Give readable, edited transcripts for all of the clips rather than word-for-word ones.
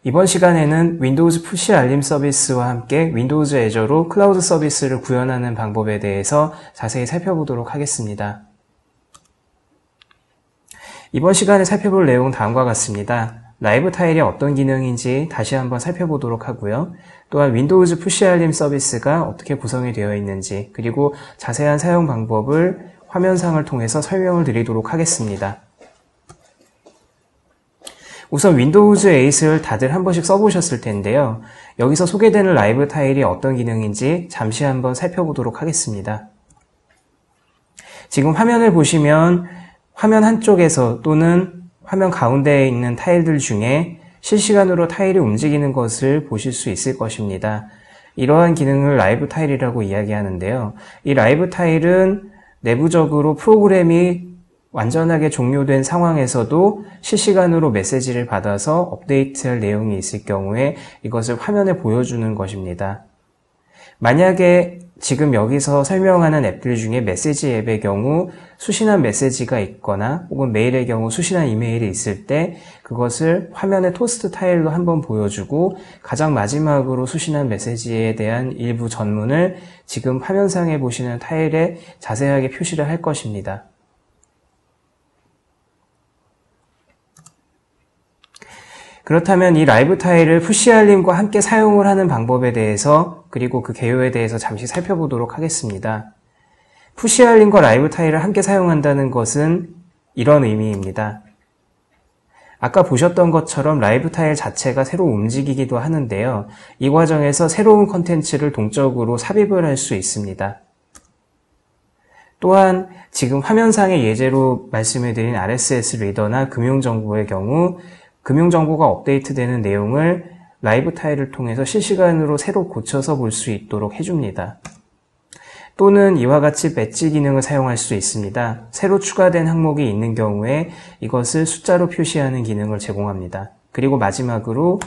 이번 시간에는 윈도우즈 푸시 알림 서비스와 함께 윈도우즈 애저로 클라우드 서비스를 구현하는 방법에 대해서 자세히 살펴보도록 하겠습니다. 이번 시간에 살펴볼 내용은 다음과 같습니다. 라이브 타일이 어떤 기능인지 다시 한번 살펴보도록 하고요. 또한 윈도우즈 푸시 알림 서비스가 어떻게 구성이 되어 있는지, 그리고 자세한 사용 방법을 화면상을 통해서 설명을 드리도록 하겠습니다. 우선 윈도우즈 8을 다들 한 번씩 써보셨을 텐데요. 여기서 소개되는 라이브 타일이 어떤 기능인지 잠시 한번 살펴보도록 하겠습니다. 지금 화면을 보시면 화면 한쪽에서 또는 화면 가운데에 있는 타일들 중에 실시간으로 타일이 움직이는 것을 보실 수 있을 것입니다. 이러한 기능을 라이브 타일이라고 이야기하는데요. 이 라이브 타일은 내부적으로 프로그램이 완전하게 종료된 상황에서도 실시간으로 메시지를 받아서 업데이트할 내용이 있을 경우에 이것을 화면에 보여주는 것입니다. 만약에 지금 여기서 설명하는 앱들 중에 메시지 앱의 경우 수신한 메시지가 있거나 혹은 메일의 경우 수신한 이메일이 있을 때 그것을 화면의 토스트 타일로 한번 보여주고 가장 마지막으로 수신한 메시지에 대한 일부 전문을 지금 화면상에 보시는 타일에 자세하게 표시를 할 것입니다. 그렇다면 이 라이브 타일을 푸시 알림과 함께 사용을 하는 방법에 대해서 그리고 그 개요에 대해서 잠시 살펴보도록 하겠습니다. 푸시 알림과 라이브 타일을 함께 사용한다는 것은 이런 의미입니다. 아까 보셨던 것처럼 라이브 타일 자체가 새로 움직이기도 하는데요. 이 과정에서 새로운 컨텐츠를 동적으로 삽입을 할 수 있습니다. 또한 지금 화면상의 예제로 말씀을 드린 RSS 리더나 금융정보의 경우 금융정보가 업데이트되는 내용을 라이브 타일을 통해서 실시간으로 새로 고쳐서 볼 수 있도록 해줍니다. 또는 이와 같이 배지 기능을 사용할 수 있습니다. 새로 추가된 항목이 있는 경우에 이것을 숫자로 표시하는 기능을 제공합니다. 그리고 마지막으로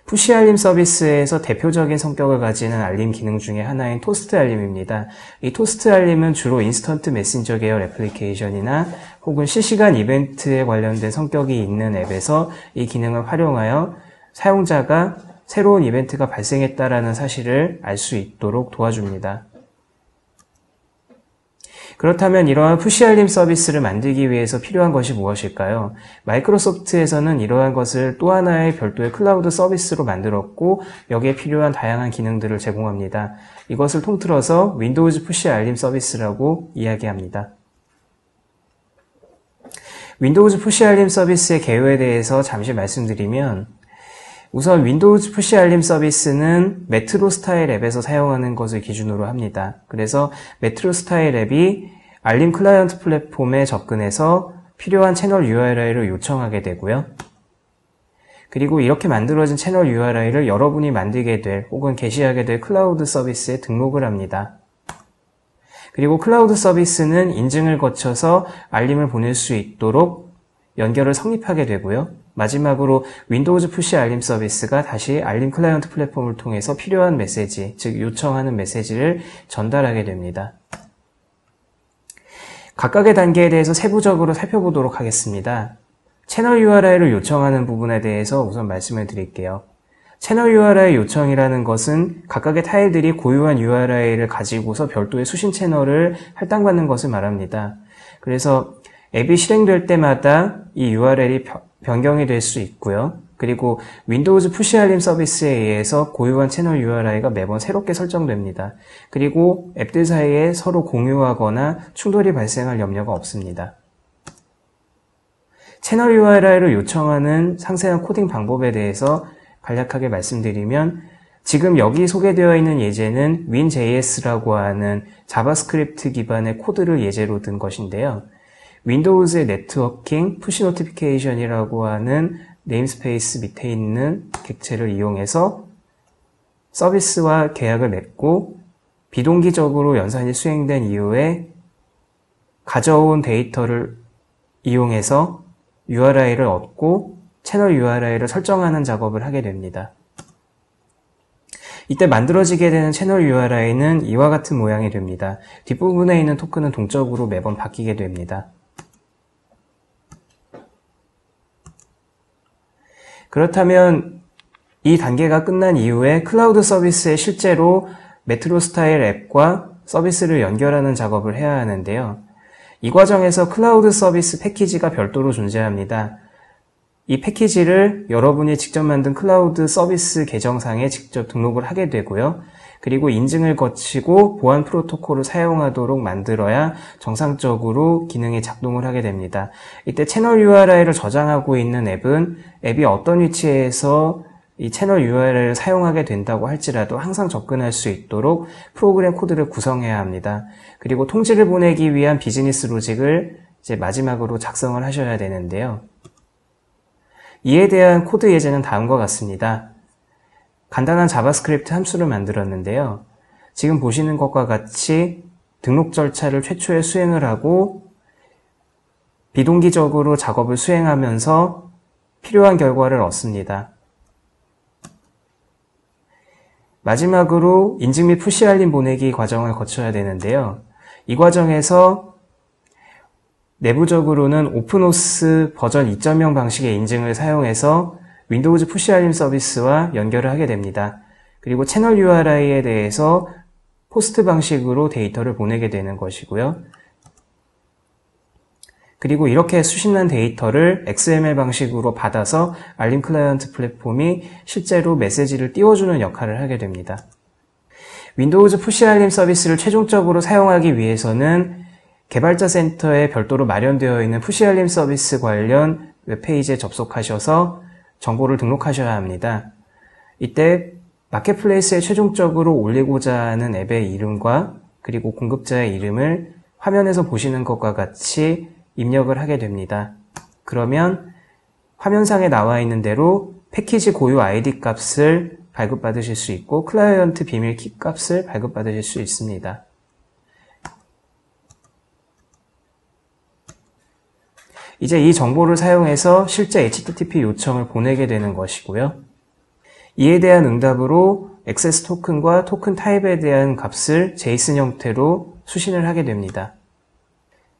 푸시 알림 서비스에서 대표적인 성격을 가지는 알림 기능 중에 하나인 토스트 알림입니다. 이 토스트 알림은 주로 인스턴트 메신저 계열 애플리케이션이나 혹은 실시간 이벤트에 관련된 성격이 있는 앱에서 이 기능을 활용하여 사용자가 새로운 이벤트가 발생했다라는 사실을 알 수 있도록 도와줍니다. 그렇다면 이러한 푸시 알림 서비스를 만들기 위해서 필요한 것이 무엇일까요? 마이크로소프트에서는 이러한 것을 또 하나의 별도의 클라우드 서비스로 만들었고 여기에 필요한 다양한 기능들을 제공합니다. 이것을 통틀어서 윈도우즈 푸시 알림 서비스라고 이야기합니다. 윈도우즈 푸시 알림 서비스의 개요에 대해서 잠시 말씀드리면 우선 윈도우즈 푸시 알림 서비스는 메트로 스타일 앱에서 사용하는 것을 기준으로 합니다. 그래서 메트로 스타일 앱이 알림 클라이언트 플랫폼에 접근해서 필요한 채널 URI를 요청하게 되고요. 그리고 이렇게 만들어진 채널 URI를 여러분이 만들게 될 혹은 게시하게 될 클라우드 서비스에 등록을 합니다. 그리고 클라우드 서비스는 인증을 거쳐서 알림을 보낼 수 있도록 연결을 성립하게 되고요. 마지막으로 윈도우즈 푸시 알림 서비스가 다시 알림 클라이언트 플랫폼을 통해서 필요한 메시지, 즉 요청하는 메시지를 전달하게 됩니다. 각각의 단계에 대해서 세부적으로 살펴보도록 하겠습니다. 채널 URI를 요청하는 부분에 대해서 우선 말씀을 드릴게요. 채널 URI 요청이라는 것은 각각의 타일들이 고유한 URI를 가지고서 별도의 수신 채널을 할당받는 것을 말합니다. 그래서 앱이 실행될 때마다 이 URL이 변경이 될 수 있고요. 그리고 윈도우즈 푸시 알림 서비스에 의해서 고유한 채널 URI가 매번 새롭게 설정됩니다. 그리고 앱들 사이에 서로 공유하거나 충돌이 발생할 염려가 없습니다. 채널 URI를 요청하는 상세한 코딩 방법에 대해서 간략하게 말씀드리면 지금 여기 소개되어 있는 예제는 WinJS라고 하는 자바스크립트 기반의 코드를 예제로 든 것인데요. 윈도우즈의 네트워킹 푸시 노티피케이션이라고 하는 네임스페이스 밑에 있는 객체를 이용해서 서비스와 계약을 맺고 비동기적으로 연산이 수행된 이후에 가져온 데이터를 이용해서 URI를 얻고 채널 URI를 설정하는 작업을 하게 됩니다. 이때 만들어지게 되는 채널 URI는 이와 같은 모양이 됩니다. 뒷부분에 있는 토큰은 동적으로 매번 바뀌게 됩니다. 그렇다면 이 단계가 끝난 이후에 클라우드 서비스에 실제로 메트로 스타일 앱과 서비스를 연결하는 작업을 해야 하는데요. 이 과정에서 클라우드 서비스 패키지가 별도로 존재합니다. 이 패키지를 여러분이 직접 만든 클라우드 서비스 계정상에 직접 등록을 하게 되고요. 그리고 인증을 거치고 보안 프로토콜을 사용하도록 만들어야 정상적으로 기능이 작동을 하게 됩니다. 이때 채널 URI를 저장하고 있는 앱은 앱이 어떤 위치에서 이 채널 URI를 사용하게 된다고 할지라도 항상 접근할 수 있도록 프로그램 코드를 구성해야 합니다. 그리고 통지를 보내기 위한 비즈니스 로직을 이제 마지막으로 작성을 하셔야 되는데요. 이에 대한 코드 예제는 다음과 같습니다. 간단한 자바스크립트 함수를 만들었는데요. 지금 보시는 것과 같이 등록 절차를 최초에 수행을 하고 비동기적으로 작업을 수행하면서 필요한 결과를 얻습니다. 마지막으로 인증 및 푸시 알림 보내기 과정을 거쳐야 되는데요. 이 과정에서 내부적으로는 오픈오스 버전 2.0 방식의 인증을 사용해서 윈도우즈 푸시 알림 서비스와 연결을 하게 됩니다. 그리고 채널 URI에 대해서 포스트 방식으로 데이터를 보내게 되는 것이고요. 그리고 이렇게 수신한 데이터를 XML 방식으로 받아서 알림 클라이언트 플랫폼이 실제로 메시지를 띄워주는 역할을 하게 됩니다. 윈도우즈 푸시 알림 서비스를 최종적으로 사용하기 위해서는 개발자 센터에 별도로 마련되어 있는 푸시 알림 서비스 관련 웹페이지에 접속하셔서 정보를 등록하셔야 합니다. 이때 마켓플레이스에 최종적으로 올리고자 하는 앱의 이름과 그리고 공급자의 이름을 화면에서 보시는 것과 같이 입력을 하게 됩니다. 그러면 화면상에 나와 있는 대로 패키지 고유 ID 값을 발급받으실 수 있고 클라이언트 비밀 키 값을 발급받으실 수 있습니다. 이제 이 정보를 사용해서 실제 HTTP 요청을 보내게 되는 것이고요. 이에 대한 응답으로 액세스 토큰과 토큰 타입에 대한 값을 JSON 형태로 수신을 하게 됩니다.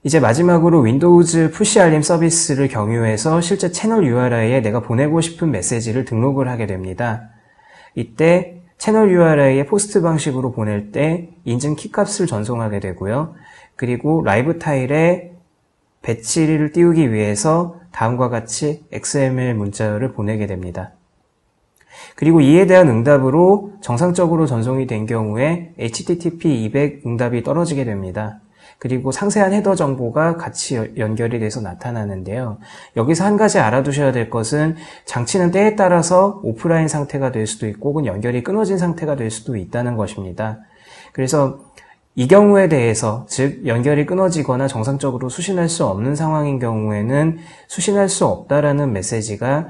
이제 마지막으로 윈도우즈 푸시 알림 서비스를 경유해서 실제 채널 URI에 내가 보내고 싶은 메시지를 등록을 하게 됩니다. 이때 채널 URI에 포스트 방식으로 보낼 때 인증 키 값을 전송하게 되고요. 그리고 라이브 타일에 배치를 띄우기 위해서 다음과 같이 XML 문자를 보내게 됩니다. 그리고 이에 대한 응답으로 정상적으로 전송이 된 경우에 HTTP 200 응답이 떨어지게 됩니다. 그리고 상세한 헤더 정보가 같이 연결이 돼서 나타나는데요. 여기서 한 가지 알아두셔야 될 것은 장치는 때에 따라서 오프라인 상태가 될 수도 있고 혹은 연결이 끊어진 상태가 될 수도 있다는 것입니다. 그래서 이 경우에 대해서, 즉 연결이 끊어지거나 정상적으로 수신할 수 없는 상황인 경우에는 수신할 수 없다라는 메시지가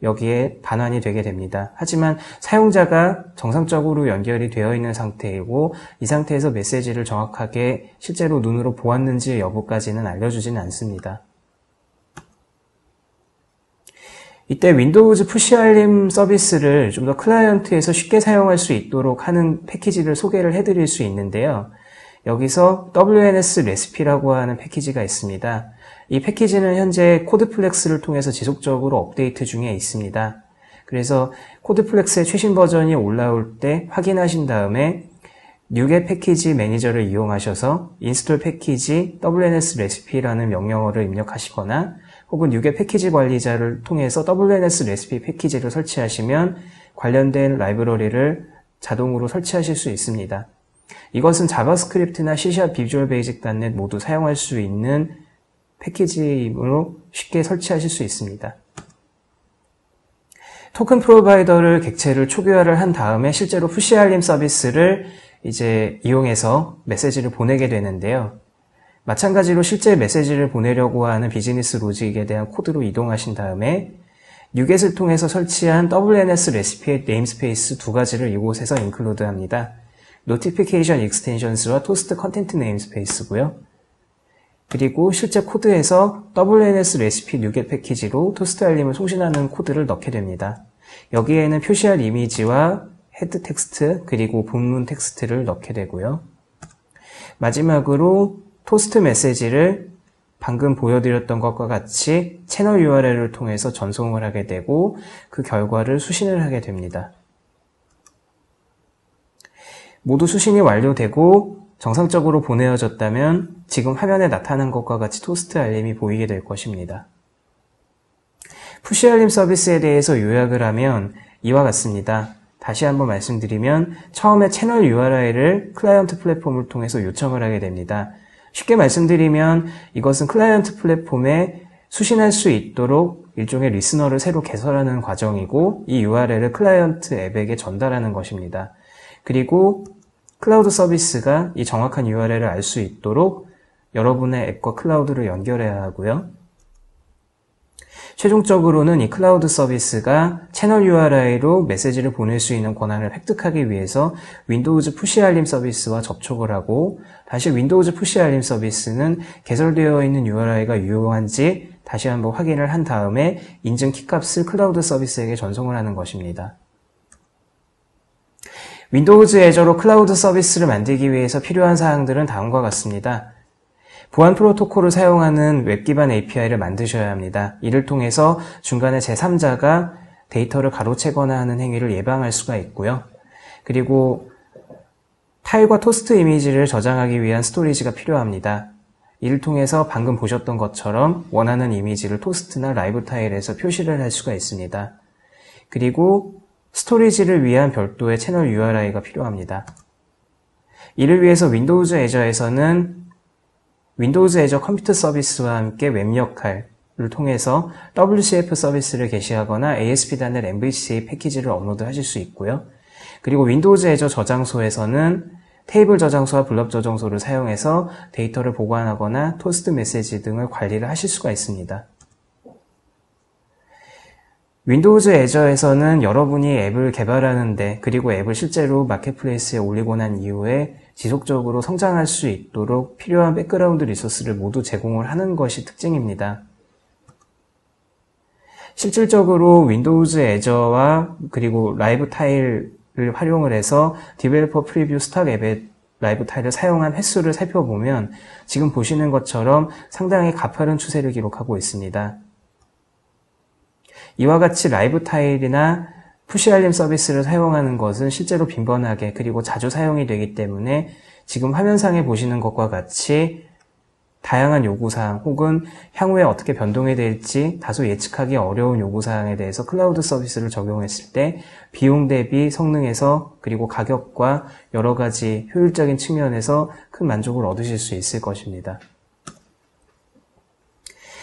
여기에 반환이 되게 됩니다. 하지만 사용자가 정상적으로 연결이 되어 있는 상태이고 이 상태에서 메시지를 정확하게 실제로 눈으로 보았는지 여부까지는 알려주지는 않습니다. 이때 윈도우즈 푸시 알림 서비스를 좀 더 클라이언트에서 쉽게 사용할 수 있도록 하는 패키지를 소개를 해드릴 수 있는데요. 여기서 WNS 레시피라고 하는 패키지가 있습니다. 이 패키지는 현재 코드플렉스를 통해서 지속적으로 업데이트 중에 있습니다. 그래서 코드플렉스의 최신 버전이 올라올 때 확인하신 다음에 뉴겟 패키지 매니저를 이용하셔서 인스톨 패키지 WNS 레시피라는 명령어를 입력하시거나 혹은 뉴겟 패키지 관리자를 통해서 WNS 레시피 패키지를 설치하시면 관련된 라이브러리를 자동으로 설치하실 수 있습니다. 이것은 자바스크립트나 C# 비주얼 베이직 .NET 모두 사용할 수 있는 패키지로 쉽게 설치하실 수 있습니다. 토큰 프로바이더를 객체를 초기화를 한 다음에 실제로 푸시 알림 서비스를 이제 이용해서 메시지를 보내게 되는데요. 마찬가지로 실제 메시지를 보내려고 하는 비즈니스 로직에 대한 코드로 이동하신 다음에 뉴겟을 통해서 설치한 WNS 레시피의 네임스페이스 두 가지를 이곳에서 인클루드합니다. 노티피케이션 익스텐션스와 토스트 컨텐트 네임스페이스고요. 그리고 실제 코드에서 WNS 레시피 뉴겟 패키지로 토스트 알림을 송신하는 코드를 넣게 됩니다. 여기에는 표시할 이미지와 헤드 텍스트 그리고 본문 텍스트를 넣게 되고요. 마지막으로 토스트 메시지를 방금 보여드렸던 것과 같이 채널 URL을 통해서 전송을 하게 되고 그 결과를 수신을 하게 됩니다. 모두 수신이 완료되고 정상적으로 보내어졌다면 지금 화면에 나타난 것과 같이 토스트 알림이 보이게 될 것입니다. 푸시 알림 서비스에 대해서 요약을 하면 이와 같습니다. 다시 한번 말씀드리면 처음에 채널 URI를 클라이언트 플랫폼을 통해서 요청을 하게 됩니다. 쉽게 말씀드리면 이것은 클라이언트 플랫폼에 수신할 수 있도록 일종의 리스너를 새로 개설하는 과정이고 이 URL을 클라이언트 앱에게 전달하는 것입니다. 그리고 클라우드 서비스가 이 정확한 URL을 알 수 있도록 여러분의 앱과 클라우드를 연결해야 하고요. 최종적으로는 이 클라우드 서비스가 채널 URI로 메시지를 보낼 수 있는 권한을 획득하기 위해서 윈도우즈 푸시 알림 서비스와 접촉을 하고 다시 윈도우즈 푸시 알림 서비스는 개설되어 있는 URI가 유효한지 다시 한번 확인을 한 다음에 인증 키값을 클라우드 서비스에게 전송을 하는 것입니다. 윈도우즈 애저로 클라우드 서비스를 만들기 위해서 필요한 사항들은 다음과 같습니다. 보안 프로토콜을 사용하는 웹 기반 API를 만드셔야 합니다. 이를 통해서 중간에 제3자가 데이터를 가로채거나 하는 행위를 예방할 수가 있고요. 그리고 파일과 토스트 이미지를 저장하기 위한 스토리지가 필요합니다. 이를 통해서 방금 보셨던 것처럼 원하는 이미지를 토스트나 라이브 타일에서 표시를 할 수가 있습니다. 그리고 스토리지를 위한 별도의 채널 URI가 필요합니다. 이를 위해서 윈도우즈 애저에서는 윈도우즈 애저 컴퓨터 서비스와 함께 웹 역할을 통해서 WCF 서비스를 게시하거나 ASP.NET MVC 패키지를 업로드 하실 수 있고요. 그리고 윈도우즈 애저 저장소에서는 테이블 저장소와 블럭 저장소를 사용해서 데이터를 보관하거나 토스트 메시지 등을 관리를 하실 수가 있습니다. 윈도우즈 애저에서는 여러분이 앱을 개발하는데 그리고 앱을 실제로 마켓플레이스에 올리고 난 이후에 지속적으로 성장할 수 있도록 필요한 백그라운드 리소스를 모두 제공을 하는 것이 특징입니다. 실질적으로 윈도우즈 애저와 그리고 라이브 타일을 활용을 해서 디벨로퍼 프리뷰 스탁 앱의 라이브 타일을 사용한 횟수를 살펴보면 지금 보시는 것처럼 상당히 가파른 추세를 기록하고 있습니다. 이와 같이 라이브 타일이나 푸시 알림 서비스를 사용하는 것은 실제로 빈번하게 그리고 자주 사용이 되기 때문에 지금 화면상에 보시는 것과 같이 다양한 요구사항 혹은 향후에 어떻게 변동이 될지 다소 예측하기 어려운 요구사항에 대해서 클라우드 서비스를 적용했을 때 비용 대비 성능에서 그리고 가격과 여러 가지 효율적인 측면에서 큰 만족을 얻으실 수 있을 것입니다.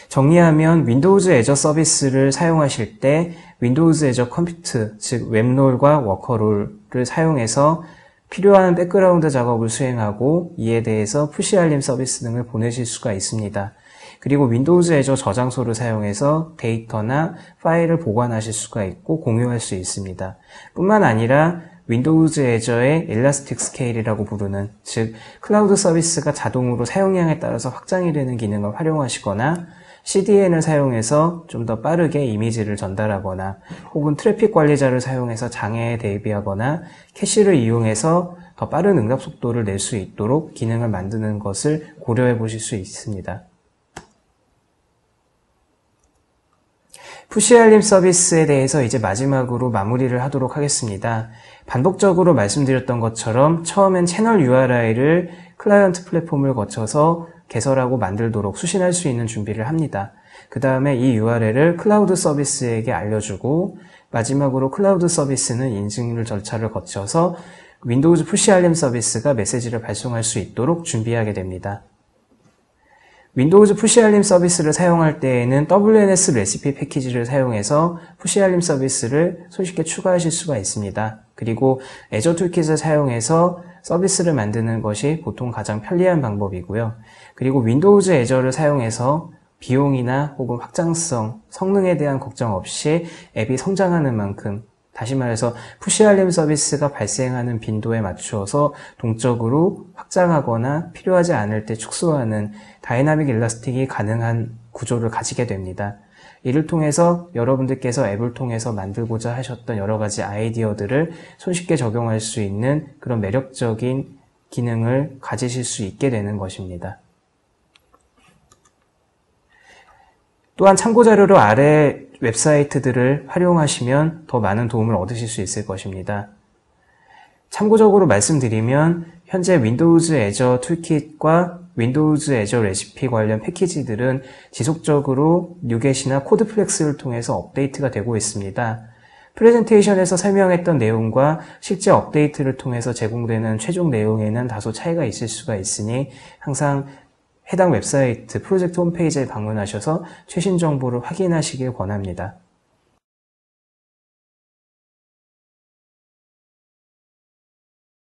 정리하면 윈도우즈 애저 서비스를 사용하실 때 윈도우즈 애저 컴퓨트, 즉 웹롤과 워커롤을 사용해서 필요한 백그라운드 작업을 수행하고 이에 대해서 푸시 알림 서비스 등을 보내실 수가 있습니다. 그리고 윈도우즈 애저 저장소를 사용해서 데이터나 파일을 보관하실 수가 있고 공유할 수 있습니다. 뿐만 아니라 윈도우즈 애저의 일라스틱 스케일이라고 부르는 즉 클라우드 서비스가 자동으로 사용량에 따라서 확장이 되는 기능을 활용하시거나 CDN을 사용해서 좀 더 빠르게 이미지를 전달하거나 혹은 트래픽 관리자를 사용해서 장애에 대비하거나 캐시를 이용해서 더 빠른 응답 속도를 낼 수 있도록 기능을 만드는 것을 고려해 보실 수 있습니다. 푸시 알림 서비스에 대해서 이제 마지막으로 마무리를 하도록 하겠습니다. 반복적으로 말씀드렸던 것처럼 처음엔 채널 URI를 클라이언트 플랫폼을 거쳐서 개설하고 만들도록 수신할 수 있는 준비를 합니다. 그 다음에 이 URL을 클라우드 서비스에게 알려주고 마지막으로 클라우드 서비스는 인증 절차를 거쳐서 윈도우즈 푸시 알림 서비스가 메시지를 발송할 수 있도록 준비하게 됩니다. 윈도우즈 푸시 알림 서비스를 사용할 때에는 WNS 레시피 패키지를 사용해서 푸시 알림 서비스를 손쉽게 추가하실 수가 있습니다. 그리고 애저 툴킷을 사용해서 서비스를 만드는 것이 보통 가장 편리한 방법이고요. 그리고 윈도우즈 애저를 사용해서 비용이나 혹은 확장성, 성능에 대한 걱정 없이 앱이 성장하는 만큼 다시 말해서 푸시 알림 서비스가 발생하는 빈도에 맞추어서 동적으로 확장하거나 필요하지 않을 때 축소하는 다이나믹 일라스틱이 가능한 구조를 가지게 됩니다. 이를 통해서 여러분들께서 앱을 통해서 만들고자 하셨던 여러 가지 아이디어들을 손쉽게 적용할 수 있는 그런 매력적인 기능을 가지실 수 있게 되는 것입니다. 또한 참고자료로 아래 웹사이트들을 활용하시면 더 많은 도움을 얻으실 수 있을 것입니다. 참고적으로 말씀드리면 현재 윈도우즈 애저 툴킷과 윈도우즈 애저 레시피 관련 패키지들은 지속적으로 뉴겟이나 코드플렉스를 통해서 업데이트가 되고 있습니다. 프레젠테이션에서 설명했던 내용과 실제 업데이트를 통해서 제공되는 최종 내용에는 다소 차이가 있을 수가 있으니 항상 해당 웹사이트 프로젝트 홈페이지에 방문하셔서 최신 정보를 확인하시길 권합니다.